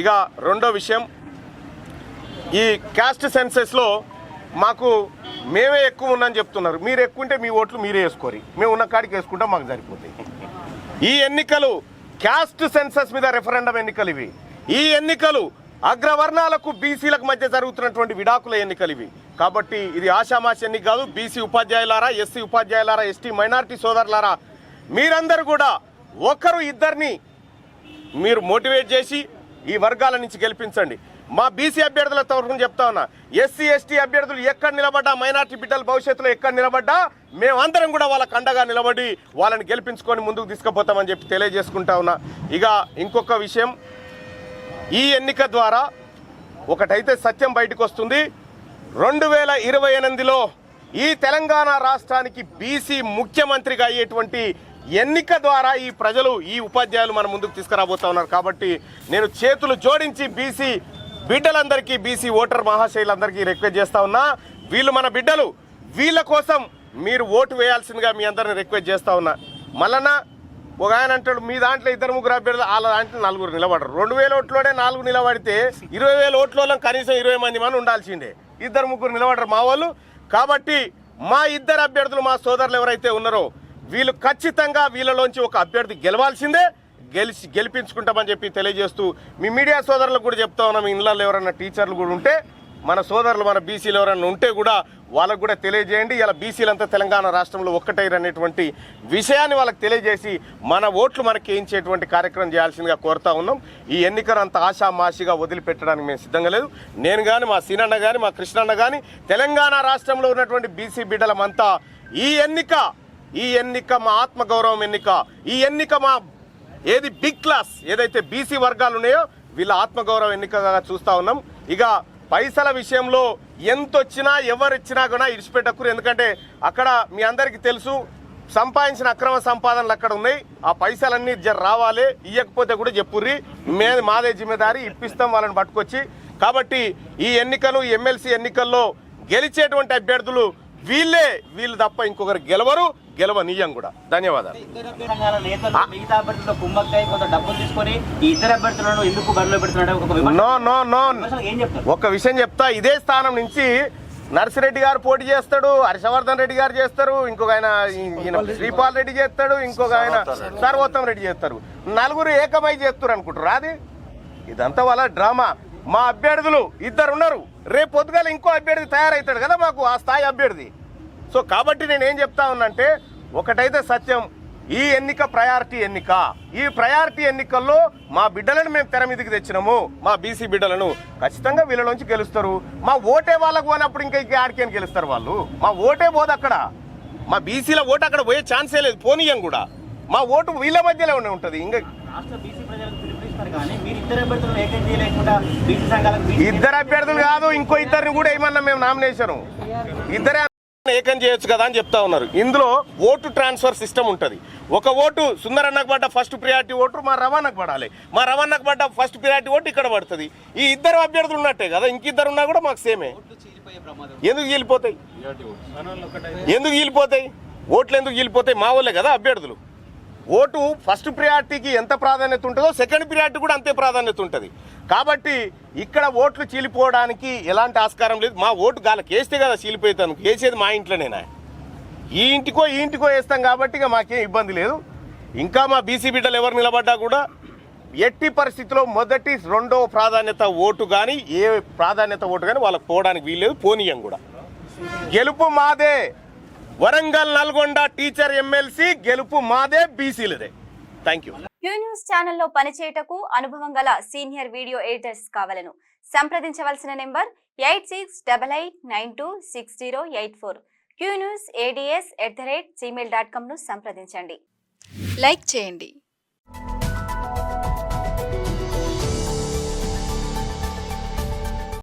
ఇక రెండో విషయం, ఈ క్యాస్ట్ సెన్సెస్లో మాకు మేమే ఎక్కువ ఉన్నామని చెప్తున్నారు. మీరు ఎక్కువ ఉంటే మీ ఓట్లు మీరే వేసుకోరు, మేము ఉన్న కాడికి వేసుకుంటాం, మాకు సరిపోతాయి. ఈ ఎన్నికలు క్యాస్ట్ సెన్సస్ మీద రెఫరెండం ఎన్నికలు ఇవి. ఈ ఎన్నికలు అగ్రవర్ణాలకు బీసీలకు మధ్య జరుగుతున్నటువంటి విడాకుల ఎన్నికలు ఇవి. కాబట్టి ఇది ఆషామాషి ఎన్నిక కాదు. బీసీ ఉపాధ్యాయులారా, ఎస్సీ ఉపాధ్యాయులారా, ఎస్టీ మైనారిటీ సోదరులారా, మీరందరూ కూడా ఒకరు ఇద్దరిని మీరు మోటివేట్ చేసి ఈ వర్గాల నుంచి గెలిపించండి. మా బీసీ అభ్యర్థుల తరఫున చెప్తా ఉన్నా, ఎస్సీ ఎస్టీ అభ్యర్థులు ఎక్కడ నిలబడ్డా, మైనారిటీ బిడ్డల భవిష్యత్తులో ఎక్కడ నిలబడ్డా మేమందరం కూడా వాళ్ళకు అండగా నిలబడి వాళ్ళని గెలిపించుకొని ముందుకు తీసుకుపోతామని చెప్పి తెలియజేసుకుంటా ఉన్నా. ఇక ఇంకొక విషయం, ఈ ఎన్నిక ద్వారా ఒకటైతే సత్యం బయటకు వస్తుంది. 2028లో ఈ తెలంగాణ రాష్ట్రానికి బీసీ ముఖ్యమంత్రిగా అయ్యేటువంటి ఎన్నిక ద్వారా ఈ ప్రజలు, ఈ ఉపాధ్యాయులు మన ముందుకు తీసుకురాబోతా ఉన్నారు. కాబట్టి నేను చేతులు జోడించి బీసీ బిడ్డలందరికీ, బీసీ ఓటర్ మహాశైలందరికీ రిక్వెస్ట్ చేస్తా ఉన్నా, వీళ్ళు మన బిడ్డలు, వీళ్ళ కోసం మీరు ఓటు వేయాల్సిందిగా మీ అందరిని రిక్వెస్ట్ చేస్తా ఉన్నా. మళ్ళా ఒక ఆయన అంటాడు, మీ దాంట్లో 2-3 అభ్యర్థులు, వాళ్ళ దాంట్లో 4 నిలబడరు. 2000 ఓట్లోనే 4 నిలబడితే 20,000 ఓట్లలో కనీసం 20 మంది ఉండాల్సిందే. 2-3 నిలబడరు మా వాళ్ళు. కాబట్టి మా 2 అభ్యర్థులు, మా సోదరులు ఎవరైతే ఉన్నారో వీళ్ళు ఖచ్చితంగా వీళ్ళలోంచి ఒక అభ్యర్థి గెలవాల్సిందే, గెలిపించుకుంటామని చెప్పి తెలియజేస్తూ మీ మీడియా సోదరులకు కూడా చెప్తా ఉన్నాం, ఇళ్ళల్లో ఎవరైనా టీచర్లు కూడా ఉంటే, మన సోదరులు, మన బీసీలు ఎవరైనా ఉంటే కూడా వాళ్ళకు కూడా తెలియజేయండి. ఇలా బీసీలంతా తెలంగాణ రాష్ట్రంలో ఒక్కటైరనేటువంటి విషయాన్ని వాళ్ళకి తెలియజేసి మన ఓట్లు మనకి వేయించేటువంటి కార్యక్రమం చేయాల్సిందిగా కోరుతా ఉన్నాం. ఈ ఎన్నికను అంత ఆషామాషిగా వదిలిపెట్టడానికి మేము సిద్ధంగా లేదు. నేను కానీ, మా సీనన్న కానీ, మా కృష్ణన్న కానీ, తెలంగాణ రాష్ట్రంలో ఉన్నటువంటి బీసీ బిడ్డలమంతా ఈ ఎన్నిక మా ఆత్మగౌరవం ఎన్నిక, ఈ ఎన్నిక మా ఏది బిగ్ క్లాస్ ఏదైతే బీసీ వర్గాలు ఉన్నాయో వీళ్ళ ఆత్మగౌరవ ఎన్నికగా చూస్తూ ఉన్నాం. ఇక పైసల విషయంలో ఎంతొచ్చినా ఎవరిచ్చినా కూడా ఇడిచిపెట్టకూరు. ఎందుకంటే అక్కడ మీ అందరికీ తెలుసు, సంపాదించిన అక్రమ సంపాదనలు అక్కడ ఉన్నాయి. ఆ పైసలన్నీ రావాలి, ఇవ్వకపోతే కూడా చెప్పుర్రి, మాదే జిమ్మేదారి, ఇప్పిస్తాం వాళ్ళని పట్టుకొచ్చి. కాబట్టి ఈ ఎన్నికలు, ఎమ్మెల్సీ ఎన్నికల్లో గెలిచేటువంటి అభ్యర్థులు వీళ్ళు తప్ప ఇంకొకరు గెలవనీయం కూడా. ధన్యవాదాలు. ఒక విషయం చెప్తా, ఇదే స్థానం నుంచి నర్సిరెడ్డి గారు పోటీ చేస్తాడు, హర్షవర్ధన్ రెడ్డి గారు చేస్తారు, ఇంకొక ఆయన శ్రీపాల్ రెడ్డి చేస్తాడు, ఇంకొక ఆయన సర్వోత్తమ్ రెడ్డి చేస్తారు. 4 ఏకమై చేస్తారు అనుకుంటారు. అది ఇదంతా వాళ్ళ డ్రామా. మా అభ్యర్థులు 2 ఉన్నారు, రేపు పొద్దుగాల ఇంకో అభ్యర్థి తయారవుతాడు కదా మాకు ఆ స్థాయి అభ్యర్థి. సో కాబట్టి నేనేం చెప్తా ఉన్నానంటే, ఒకటైతే సత్యం, ఈ ఎన్నిక ప్రయారిటీ ఎన్నిక. ఈ ప్రయారిటీ ఎన్నికల్లో మా బిడ్డలను మేము తెర మీదకి తెచ్చినాము, మా బీసీ బిడ్డలను. ఖచ్చితంగా వీళ్ళలోంచి గెలుస్తారు. మా ఓటే వాళ్ళకు పోయినప్పుడు ఇంకా ఆడికేని గెలుస్తారు వాళ్ళు. మా ఓటే పోదు అక్కడ, మా బీసీల ఓటు అక్కడ పోయే ఛాన్సే లేదు, పోనీయం కూడా. మా ఓటు వీళ్ళ మధ్యలో ఉంటుంది. ఇంకా 2 అభ్యర్థులు కాదు, ఇంకో 2 కూడా ఏమన్నా మేము నామినేషన్ 2 ఏకం చేయొచ్చు కదా అని చెప్తా ఉన్నారు. ఇందులో ఓటు ట్రాన్స్ఫర్ సిస్టమ్ ఉంటుంది. ఒక ఓటు సుందరన్నకు పడ్డ ఫస్ట్ ప్రియారిటీ ఓటు మా రవాణాకు పడాలి, మా రవాణాకు పడ్డ ఫస్ట్ ప్రియారిటీ ఓటు ఇక్కడ పడుతుంది. ఈ 2 అభ్యర్థులు ఉన్నట్టే కదా, ఇంకిద్దరు ఉన్నా కూడా మాకు సేమే. ఎందుకు గీలిపోతాయి ఓట్లు? ఎందుకు గీలిపోతాయి? మా వాళ్ళే కదా అభ్యర్థులు. ఓటు ఫస్ట్ ప్రియారిటీకి ఎంత ప్రాధాన్యత ఉంటుందో సెకండ్ ప్రియారిటీ కూడా అంతే ప్రాధాన్యత ఉంటుంది. కాబట్టి ఇక్కడ ఓట్లు చీలిపోవడానికి ఎలాంటి ఆస్కారం లేదు. మా ఓటు గాలకి వేస్తే కదా చీలిపోతాను, వేసేది మా ఇంట్లోనేనా, ఈ ఇంటికో వేస్తాం. కాబట్టి ఇక మాకేం ఇబ్బంది లేదు. ఇంకా మా బీసీ బిడ్డలు ఎవరు నిలబడ్డా కూడా ఎట్టి పరిస్థితిలో మొదటి 2వ ప్రాధాన్యత ఓటు కానీ, ఏ ప్రాధాన్యత ఓటు కానీ వాళ్ళకి పోవడానికి వీల్లేదు, పోనీయం కూడా. గెలుపు మాదే. వరంగల్, నల్గొండ టీచర్ ఎమ్మెల్సీ గెలుపు మాదే, బీసీలదే. Thank you. న్యూస్ ఛానల్లో పనిచేయటకు అనుభవం గల సీనియర్ వీడియో ఎడిటర్స్ కావాలను సంప్రదించవలసిన నెంబర్ 8688926084. qnewsads@gmail.com ను సంప్రదించండి. లైక్ చేయండి.